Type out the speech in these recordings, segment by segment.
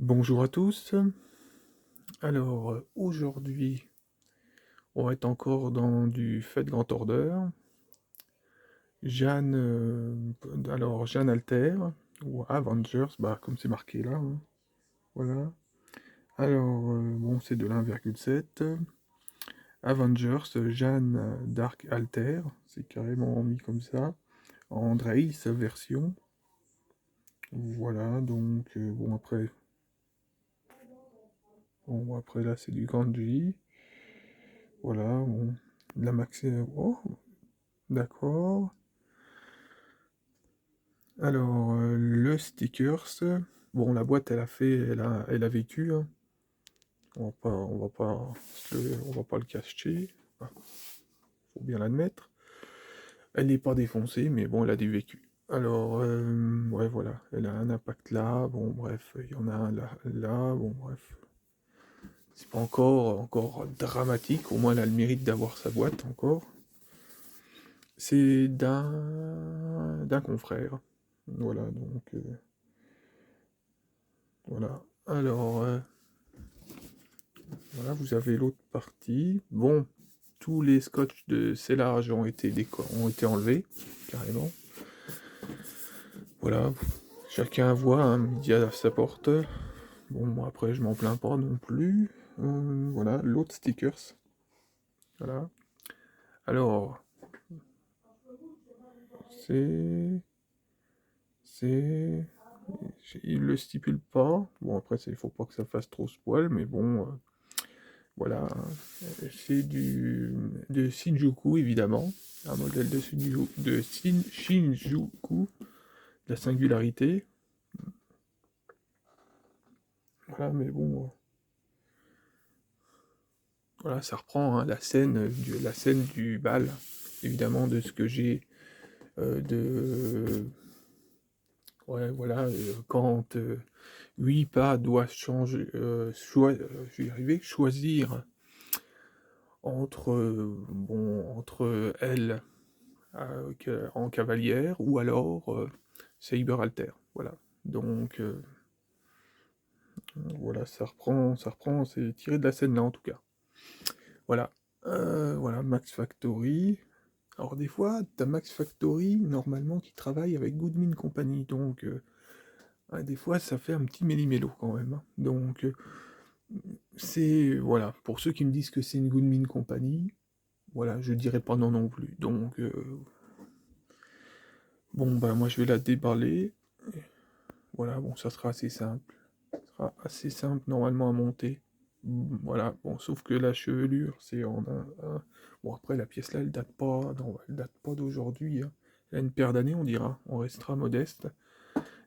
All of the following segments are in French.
Bonjour à tous. Alors, aujourd'hui, on va être encore dans du Fête Grand Order. Jeanne, Jeanne Alter, ou Avengers, bah, comme c'est marqué là, hein. Voilà. Alors, bon, c'est de l'1,7. Avengers, Jeanne Dark Alter, c'est carrément mis comme ça. En Drace version. Voilà, donc, bon, après là, c'est du Ganji. Voilà, bon. La max. Oh, d'accord. Alors, le stickers, bon, la boîte, elle a vécu, hein. On va pas le cacher. Enfin, faut bien l'admettre. Elle n'est pas défoncée, mais bon, elle a du vécu. Alors, ouais, voilà, elle a un impact là, bon, bref, il y en a un là, bon, bref. C'est pas encore dramatique, au moins elle a le mérite d'avoir sa boîte encore. C'est d'un confrère. Voilà, donc, voilà. Alors, voilà, vous avez l'autre partie. Bon, tous les scotch de scellage ont été enlevés, carrément. Voilà, chacun voit, hein, midi à sa porte. Bon, moi après, je m'en plains pas non plus. Voilà, l'autre stickers. Voilà. Alors, c'est... C'est... Il le stipule pas. Bon, après, il faut pas que ça fasse trop spoil, mais bon, voilà. C'est de Shinjuku, évidemment. Un modèle de Shinjuku, la singularité. Voilà, mais bon, voilà, ça reprend, hein, la scène du bal, évidemment, de ce que j'ai de... Ouais, voilà, quand Huipa doit changer, je vais y arriver, choisir entre elle en cavalière ou alors Saber Alter. Voilà. Donc, voilà, ça reprend, c'est tiré de la scène là en tout cas. Voilà. Voilà, Max Factory. Alors des fois, t'as Max Factory, normalement, qui travaille avec Goodmin Company, donc ouais, des fois, ça fait un petit méli-mélo quand même, hein. Donc, c'est, voilà, pour ceux qui me disent que c'est une Goodmin Company, voilà, je dirais pas non non plus. Donc, bon, bah moi je vais la déballer. Voilà, bon, ça sera assez simple. Ça sera assez simple normalement à monter. Voilà, bon, sauf que la chevelure, c'est en bon, après, la pièce là, elle date pas, non, elle date pas d'aujourd'hui, hein. Elle a une paire d'années, on dira. On restera modeste.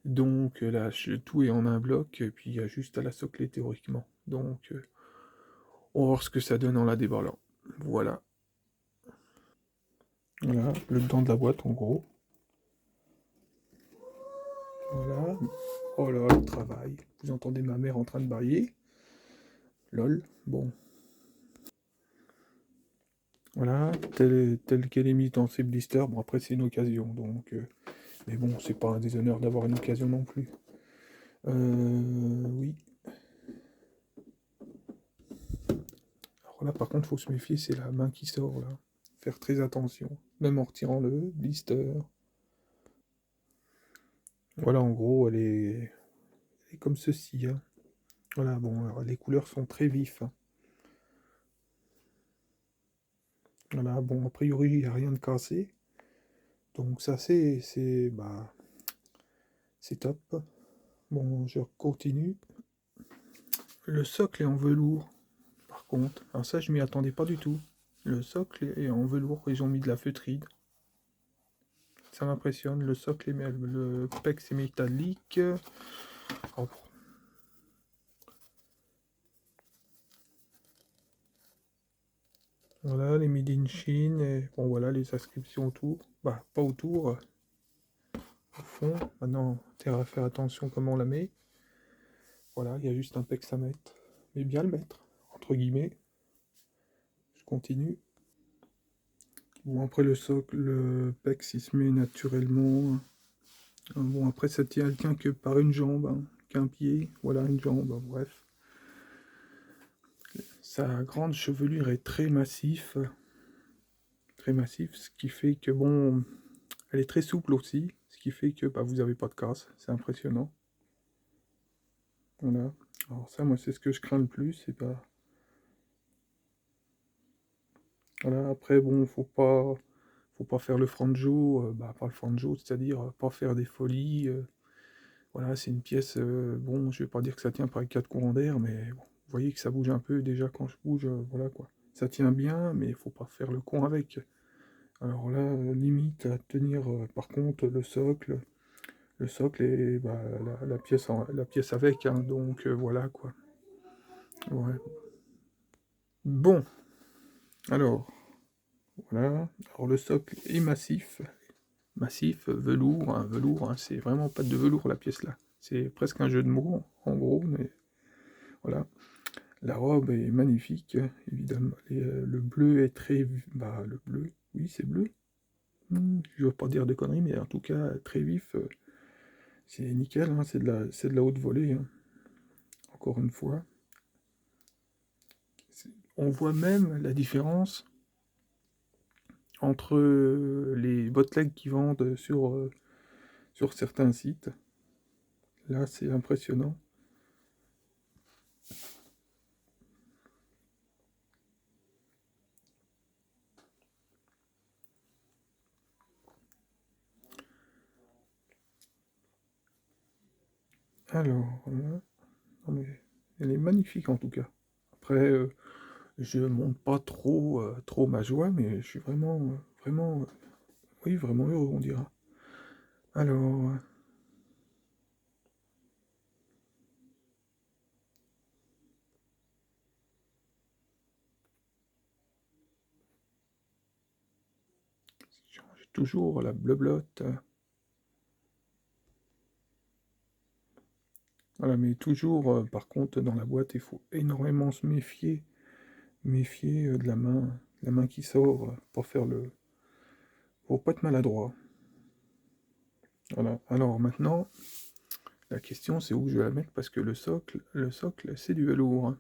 Donc là, tout est en un bloc, et puis il y a juste à la socler théoriquement. Donc, on va voir ce que ça donne en la déballant. Voilà. Voilà, le dedans de la boîte en gros. Voilà. Oh là, le travail. Vous entendez ma mère en train de bailler. Lol. Bon. Voilà, telle qu'elle est mise dans ces blisters. Bon, après, c'est une occasion, donc... mais bon, c'est pas un déshonneur d'avoir une occasion non plus. Oui. Alors là, par contre, faut se méfier, c'est la main qui sort, là. Faire très attention. Même en retirant le blister. Voilà, en gros, elle est comme ceci, hein. Voilà, bon, alors, les couleurs sont très vives, hein. Voilà, bon, a priori, il n'y a rien de cassé. Donc ça, bah, c'est top. Bon, je continue. Le socle est en velours, par contre. Alors ça, je m'y attendais pas du tout. Le socle est en velours, ils ont mis de la feutride. Ça m'impressionne, le pex est métallique. Oh. Voilà, les made in Chine, et bon voilà, les inscriptions autour. Bah, pas autour, au fond. Maintenant, t'as à faire attention comment on la met. Voilà, il y a juste un pex à mettre. Mais bien le mettre, entre guillemets. Je continue. Bon, après le socle, le pex, il se met naturellement. Bon, après, elle tient que par une jambe, hein. qu'un pied, voilà, une jambe, bref. Sa grande chevelure est très massif, ce qui fait que, bon, elle est très souple aussi, ce qui fait que bah, vous n'avez pas de casse, c'est impressionnant. Voilà. Alors ça, moi, c'est ce que je crains le plus, c'est pas... Voilà, après, bon, faut pas faire le franjo, bah, pas le franjo, c'est-à-dire pas faire des folies. Voilà, c'est une pièce, bon, je vais pas dire que ça tient par 4 courants d'air, mais bon, vous voyez que ça bouge un peu déjà quand je bouge, voilà quoi. Ça tient bien, mais il faut pas faire le con avec. Alors là, limite à tenir, par contre, le socle et bah, la pièce avec, hein, donc voilà quoi. Ouais. Bon, alors, voilà. Alors le socle est massif, velours, hein, c'est vraiment pas de velours la pièce là. C'est presque un jeu de mots, en gros, mais voilà. La robe est magnifique, évidemment. Le bleu est très... Bah, le bleu, oui, c'est bleu. Je veux pas dire de conneries, mais en tout cas, très vif. C'est nickel, hein, c'est de la haute volée, hein. Encore une fois. On voit même la différence entre les botlegs qui vendent sur certains sites. Là, c'est impressionnant. Alors, là, non, mais elle est magnifique en tout cas. Après, je monte pas trop ma joie, mais je suis vraiment, oui, vraiment heureux, on dira. Alors, j'ai toujours la bleu-blotte. Voilà, mais toujours, par contre, dans la boîte, il faut énormément se méfier de la main qui sort, pour faire le... Faut pas être maladroit. Voilà. Alors maintenant, la question c'est où je vais la mettre parce que le socle, c'est du velours, hein.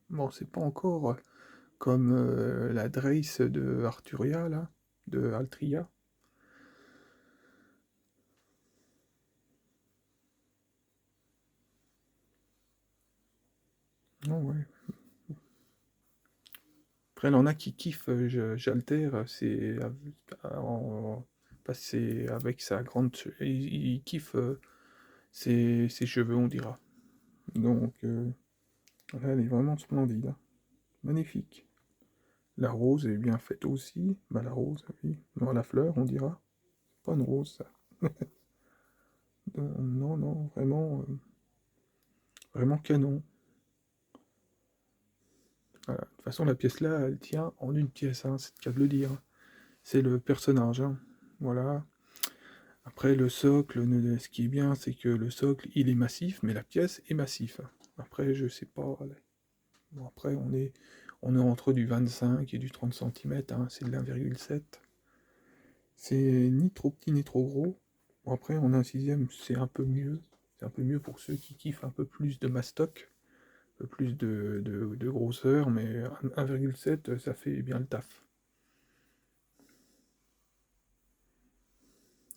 Bon, c'est pas encore comme la Drace de Arturia, là, de Altria. Non, ouais. Après, il y en a qui kiffent, j'altère, c'est passer avec sa grande... Il kiffe ses cheveux, on dira. Donc, voilà, elle est vraiment splendide, hein. Magnifique. La rose est bien faite aussi. Bah, la rose, oui. Non, la fleur, on dira. Pas une rose, ça. Non, non, vraiment, vraiment canon. Voilà. De toute façon, la pièce là, elle tient en une pièce, hein, c'est le cas de le dire. C'est le personnage, hein. Voilà. Après, le socle, ce qui est bien, c'est que le socle, il est massif, mais la pièce est massif. Après, je sais pas. Bon, après, on est entre du 25 et du 30 cm, hein, c'est de l'1,7. C'est ni trop petit ni trop gros. Bon, après, en un sixième, c'est un peu mieux. C'est un peu mieux pour ceux qui kiffent un peu plus de mastoc, un peu plus de grosseur, mais 1,7, ça fait bien le taf.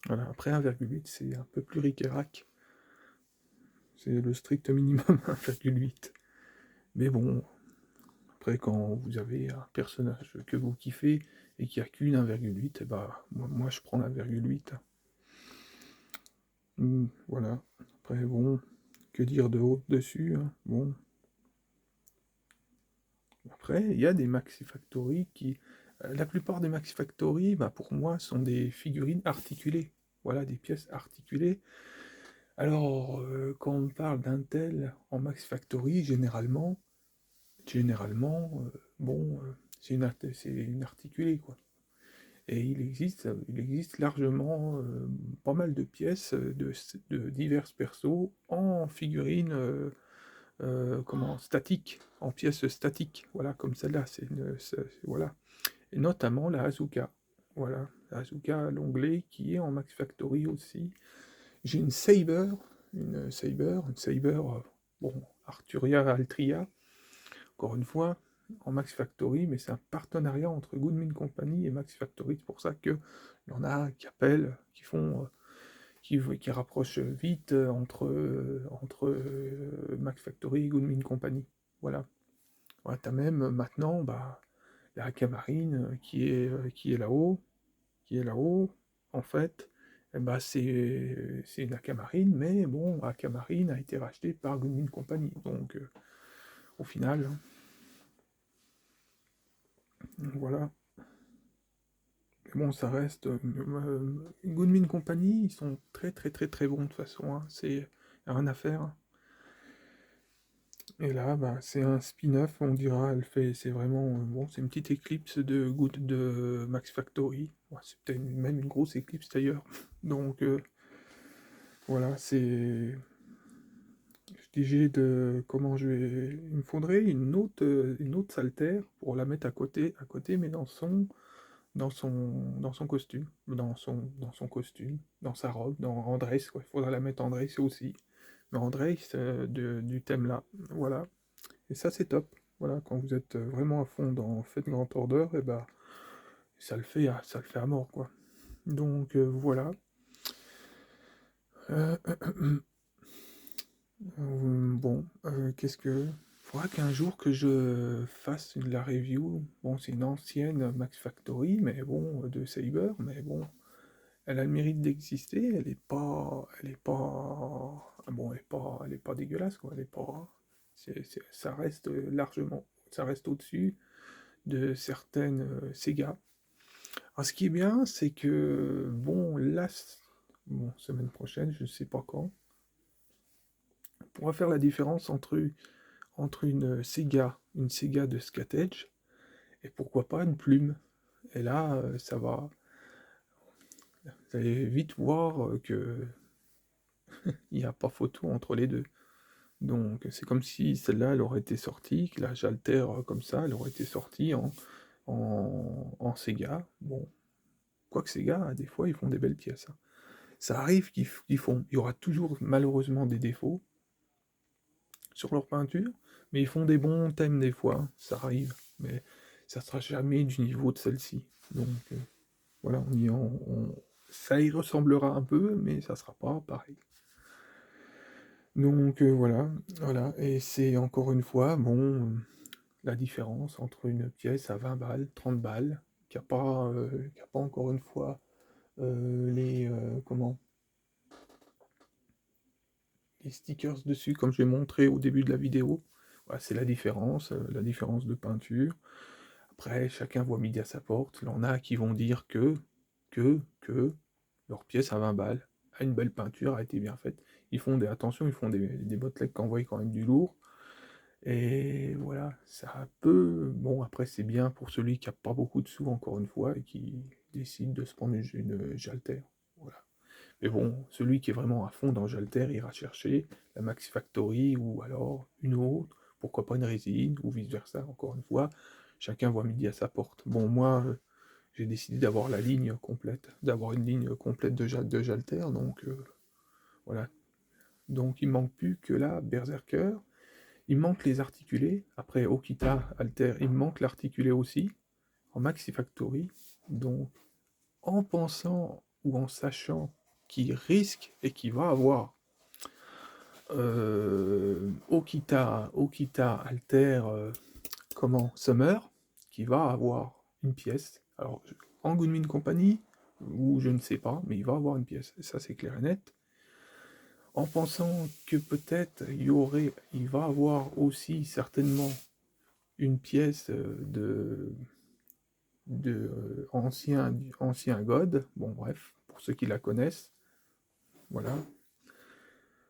Voilà, après 1,8, c'est un peu plus ric-et-rac. C'est le strict minimum 1,8. Mais bon, après, quand vous avez un personnage que vous kiffez et qui a qu'une 1,8, eh bah, moi je prends 1,8. Voilà. Après, bon, que dire de haut dessus, hein. Bon. Après, il y a des Maxi Factory qui... la plupart des Maxi Factory, bah, pour moi, sont des figurines articulées. Voilà, des pièces articulées. Alors, quand on parle d'Intel en Maxi Factory, bon, c'est une articulée, quoi. Et il existe largement pas mal de pièces de divers persos en figurines comment, statiques, en pièces statiques, voilà, comme celle-là, voilà. Et notamment la Azuka, voilà, la Azuka l'onglet qui est en Max Factory aussi. J'ai une Saber, une Saber, bon, Arturia Altria, encore une fois, en Max Factory, mais c'est un partenariat entre Goodman Company et Max Factory, c'est pour ça qu'il y en a qui appellent, qui font, qui rapprochent vite entre Max Factory et Goodman Company. Voilà. Ouais, t'as même maintenant bah, la Aquamarine qui est là-haut, en fait, eh ben, c'est une Aquamarine, mais bon, Aquamarine a été rachetée par Goodman Company, donc au final, voilà. Mais bon, ça reste. Goodman Company, ils sont très très très très bons de toute façon, hein, c'est rien à faire. Et là, bah, c'est un spin-off, on dira, c'est vraiment, bon, c'est une petite éclipse de Max Factory. Ouais, c'est peut-être même une grosse éclipse d'ailleurs. Donc, voilà, c'est, je disais de, comment je vais, il me faudrait une autre Saltaire pour la mettre à côté, mais dans son costume, dans son costume, dans sa robe, en dress, quoi. Il faudra la mettre en dress aussi, mais en dress du thème là, voilà. Et ça, c'est top. Voilà, quand vous êtes vraiment à fond dans Fate Grand Order, et bah, ça le fait à mort, quoi. Donc, voilà. Euh, bon, qu'est-ce que... Faudra qu'un jour que je fasse la review. Bon, c'est une ancienne Max Factory, mais bon, de Saber, mais bon, elle a le mérite d'exister. Elle est pas, ah bon, elle est pas dégueulasse, quoi. Elle est pas, ça reste largement, ça reste au-dessus de certaines Sega. Alors, ce qui est bien, c'est que, bon, bon, semaine prochaine, je ne sais pas quand, on pourra faire la différence entre une Sega de Scatedge, et pourquoi pas une plume. Et là, vous allez vite voir que il n'y a pas photo entre les deux. Donc, c'est comme si celle-là, elle aurait été sortie, que la j'altère comme ça, elle aurait été sortie en Sega. Bon, quoique Sega, des fois, ils font des belles pièces, hein. Ça arrive qu'ils font. Il y aura toujours malheureusement des défauts sur leur peinture, mais ils font des bons thèmes des fois, hein, ça arrive. Mais ça sera jamais du niveau de celle-ci. Donc voilà, ça y ressemblera un peu, mais ça sera pas pareil. Donc voilà. Et c'est encore une fois, bon, la différence entre une pièce à 20 balles, 30 balles, qui a pas encore une fois comment, les stickers dessus, comme je l'ai montré au début de la vidéo. Voilà, c'est la différence de peinture. Après, chacun voit midi à sa porte. Il y en a qui vont dire que leur pièce à 20 balles a une belle peinture, a été bien faite. Attention, ils font des bottlegs qui envoient quand même du lourd. Et voilà, ça peut. Bon, après, c'est bien pour celui qui a pas beaucoup de sous, encore une fois, et qui décide de se prendre une Jalter. Voilà. Mais bon, celui qui est vraiment à fond dans Jalter ira chercher la Max Factory ou alors une autre, pourquoi pas une résine ou vice versa, encore une fois. Chacun voit midi à sa porte. Bon, moi, j'ai décidé d'avoir la ligne complète, d'avoir une ligne complète de Jalter, donc voilà. Donc il manque plus que la Berserker, il manque les articulés. Après Okita, Alter, il manque l'articulé aussi, en Maxi Factory. Donc en pensant ou en sachant qu'il risque et qu'il va avoir Okita Alter, Summer, qui va avoir une pièce. Alors, en Goodman Company, ou je ne sais pas, mais il va avoir une pièce. Et ça, c'est clair et net. En pensant que peut-être il va avoir aussi certainement une pièce ancien God. Bon, bref, pour ceux qui la connaissent, voilà.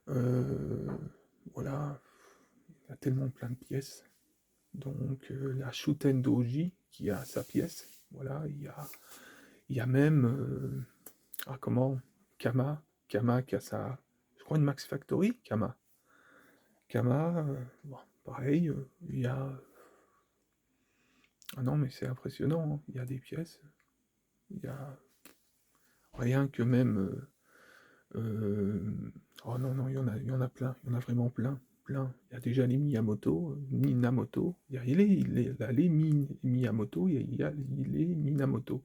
Euh, voilà, il y a tellement plein de pièces. Donc la Shuten Doji qui a sa pièce, voilà, il y a même comment, Kama qui a sa, je crois une Max Factory, Kama, bon, pareil, il y a, ah non mais c'est impressionnant, hein. Il y a des pièces, il y a rien que même Oh non, non, il y en a plein, il y en a vraiment plein, plein. Il y a déjà les Miyamoto, Minamoto, il y a les Miyamoto, il y a les Minamoto.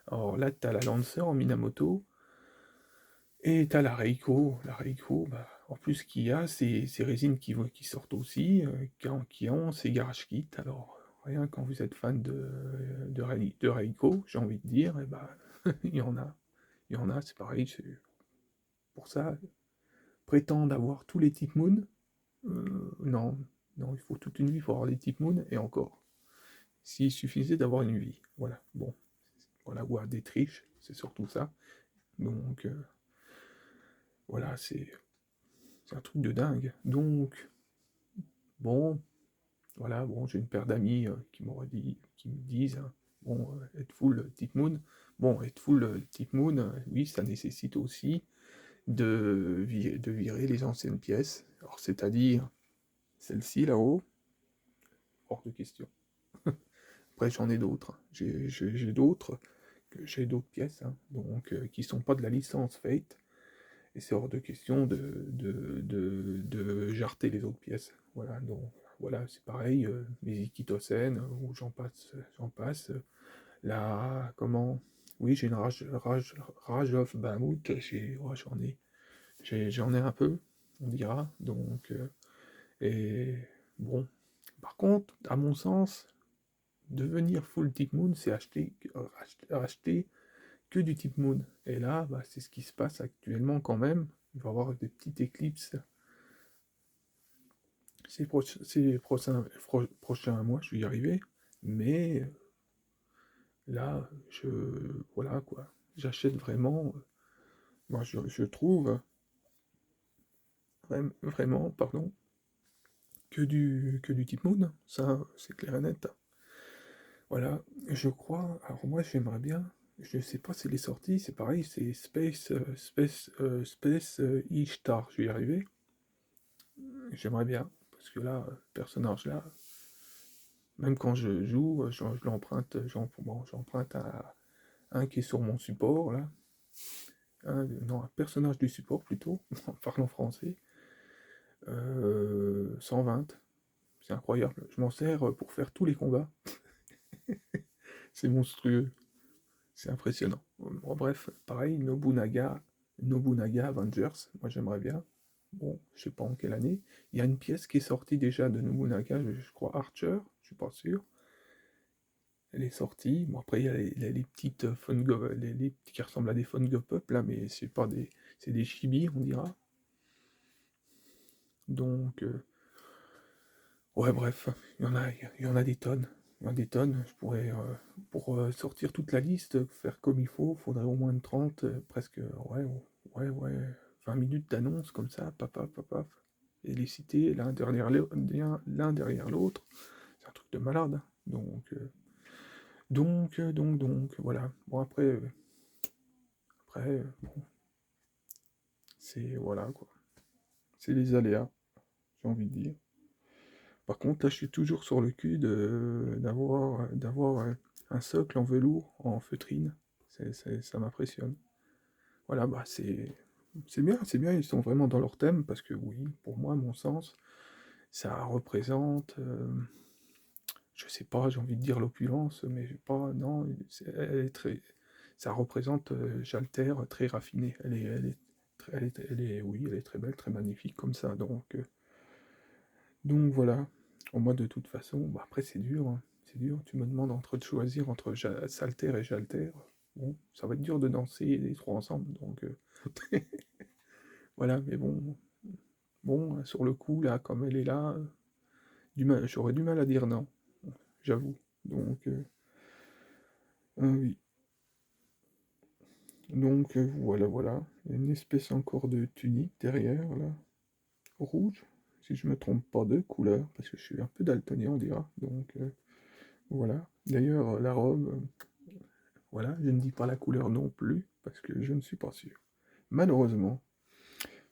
Alors là, t'as la Lancer en Minamoto, et t'as la Reiko. La Reiko, bah, en plus, ce qu'il y a, c'est ces résines qui sortent aussi, qui ont ces garage kits. Alors, rien quand vous êtes fan de Reiko, j'ai envie de dire, et bah, il y en a. Il y en a, c'est pareil, c'est pour ça, prétendre avoir tous les types Moon, non, non, il faut toute une vie pour avoir les types Moon, et encore, s'il suffisait d'avoir une vie, voilà, bon, voilà, ou à des triches, c'est surtout ça, donc, voilà, c'est un truc de dingue, donc, bon, voilà, bon, j'ai une paire d'amis qui me disent, hein, bon, être full type Moon, bon, être full type Moon, oui, ça nécessite aussi de virer les anciennes pièces, alors c'est-à-dire celle-ci là-haut, hors de question. Après, j'en ai d'autres. J'ai d'autres pièces, hein, donc, qui sont pas de la licence Fate, et c'est hors de question de jarter les autres pièces. Voilà, donc, voilà, c'est pareil, mes Ikitosen, ou j'en passe. Là, comment? Oui, j'ai une Rage of Bahamut, j'en ai un peu, on dira, donc, et bon. Par contre, à mon sens, devenir full type moon, c'est acheter que du type moon. Et là, bah, c'est ce qui se passe actuellement quand même. Il va y avoir des petites éclipses ces prochains mois, je vais y arriver. Mais là, voilà quoi. J'achète vraiment, moi je trouve, vraiment, pardon, que du type moon. Ça, c'est clair et net. Voilà, je crois. Alors moi, j'aimerais bien. Je sais pas si les sorties, c'est pareil, c'est Space Ishtar. Je vais y arriver. J'aimerais bien, parce que là, personnage là, même quand je joue, je l'emprunte, bon, j'emprunte à un qui est sur mon support là, non, un personnage du support plutôt, en parlant français, 120. C'est incroyable. Je m'en sers pour faire tous les combats. C'est monstrueux. C'est impressionnant. Bon, bref, pareil, Nobunaga Avengers, moi j'aimerais bien. Bon, je sais pas en quelle année. Il y a une pièce qui est sortie déjà de Nobunaga, je crois Archer, je suis pas sûr. Elle est sortie. Bon, après, il y a les petites Fungo, les petits qui ressemblent à des Fungo Pop, là, mais c'est pas des. C'est des chibis, on dira. Donc, ouais, bref, il y en a des tonnes. Il y en a des tonnes. Pour sortir toute la liste, faire comme il faut, faudrait au moins de 30, presque, ouais, ouais, ouais, 20 minutes d'annonce comme ça, papa, papa, et les citer l'un derrière l'autre. C'est un truc de malade, hein. Donc, voilà. Bon, bon, c'est, voilà, quoi. C'est les aléas, j'ai envie de dire. Par contre, là, je suis toujours sur le cul d'avoir un socle en velours, en feutrine. Ça m'impressionne. Voilà, bah c'est bien, ils sont vraiment dans leur thème, parce que oui, pour moi, à mon sens, ça représente, je sais pas, j'ai envie de dire l'opulence, mais j'ai pas, non, ça représente Jalter très raffiné. Oui, elle est très belle, très magnifique comme ça, donc voilà. Moi, de toute façon, bah, après, c'est dur, hein. C'est dur. Tu me demandes de choisir entre Salter et Jalter. Bon, ça va être dur de danser les trois ensemble. Donc, voilà. Mais bon, sur le coup, là, comme elle est là, j'aurais du mal à dire non, j'avoue. Donc, oui. Donc, voilà, voilà. Il y a une espèce encore de tunique derrière, là. Rouge, si je me trompe pas de couleur, parce que je suis un peu daltonien, on dira. Donc, voilà. D'ailleurs, la robe, voilà, je ne dis pas la couleur non plus, parce que je ne suis pas sûr. Malheureusement,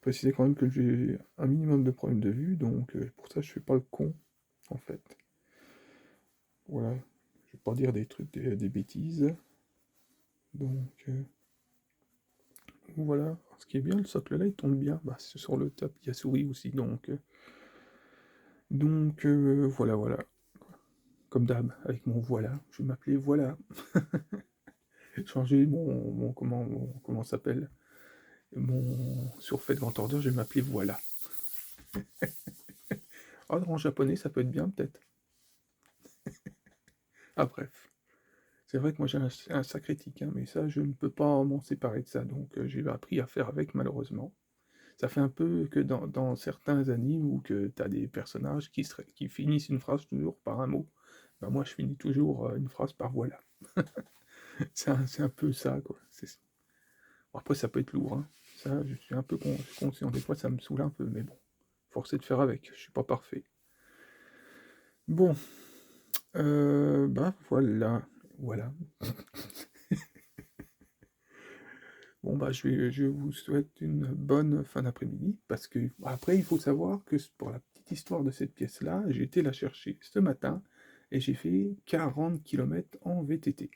précisez quand même que j'ai un minimum de problèmes de vue, donc pour ça je fais pas le con, en fait. Voilà, je vais pas dire des trucs, des bêtises. Donc, Voilà. Ce qui est bien, le socle là, il tombe bien. Bah, c'est sur le top, il y a souris aussi, voilà, voilà. Comme d'hab, avec mon voilà, je vais m'appeler voilà. Changer comment ça s'appelle? Mon surfait de ventordeur, je vais m'appeler voilà. Ah, en japonais, ça peut être bien, peut-être. Ah, bref. C'est vrai que moi j'ai un sacré tic, hein, mais ça, je ne peux pas m'en séparer de ça, donc j'ai appris à faire avec, malheureusement. Ça fait un peu que dans certains animes où que tu as des personnages qui finissent une phrase toujours par un mot. Bah, moi, je finis toujours une phrase par voilà. C'est un peu ça, quoi. Bon, après, ça peut être lourd, hein. Ça, je suis un peu conscient. Des fois, ça me saoule un peu, mais bon, force est de faire avec. Je suis pas parfait. Bon, bah voilà, voilà. Bon, bah, je vous souhaite une bonne fin d'après-midi, parce que après, il faut savoir que pour la petite histoire de cette pièce-là, j'ai été la chercher ce matin, et j'ai fait 40 km en VTT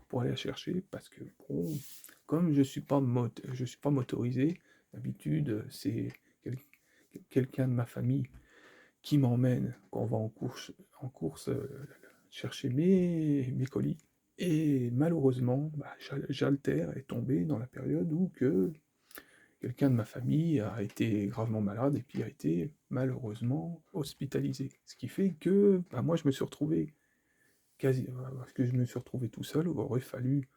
pour aller la chercher, parce que, bon, comme je suis pas motorisé, d'habitude, c'est quel- quelqu'un de ma famille qui m'emmène quand on va en course chercher mes colis. Et malheureusement, bah, Jalter est tombé dans la période où quelqu'un de ma famille a été gravement malade et puis a été malheureusement hospitalisé. Ce qui fait que bah, moi je me suis retrouvé parce que je me suis retrouvé tout seul, il aurait fallu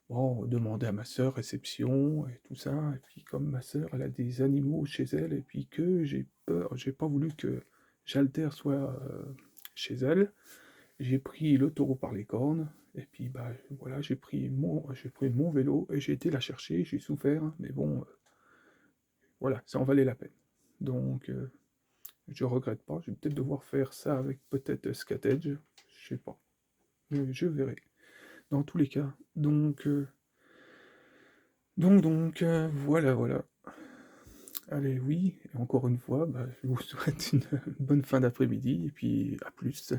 bon, demander à ma sœur réception et tout ça. Et puis comme ma sœur elle a des animaux chez elle et puis que j'ai pas voulu que Jalter soit chez elle, j'ai pris le taureau par les cornes, et puis bah voilà, j'ai pris mon vélo et j'ai été la chercher, j'ai souffert, hein, mais bon, voilà, ça en valait la peine. Donc je regrette pas, je vais peut-être devoir faire ça avec peut-être Scatedge, je sais pas, je verrai. Dans tous les cas, voilà, voilà. Allez, oui, et encore une fois, bah, je vous souhaite une bonne fin d'après-midi, et puis à plus.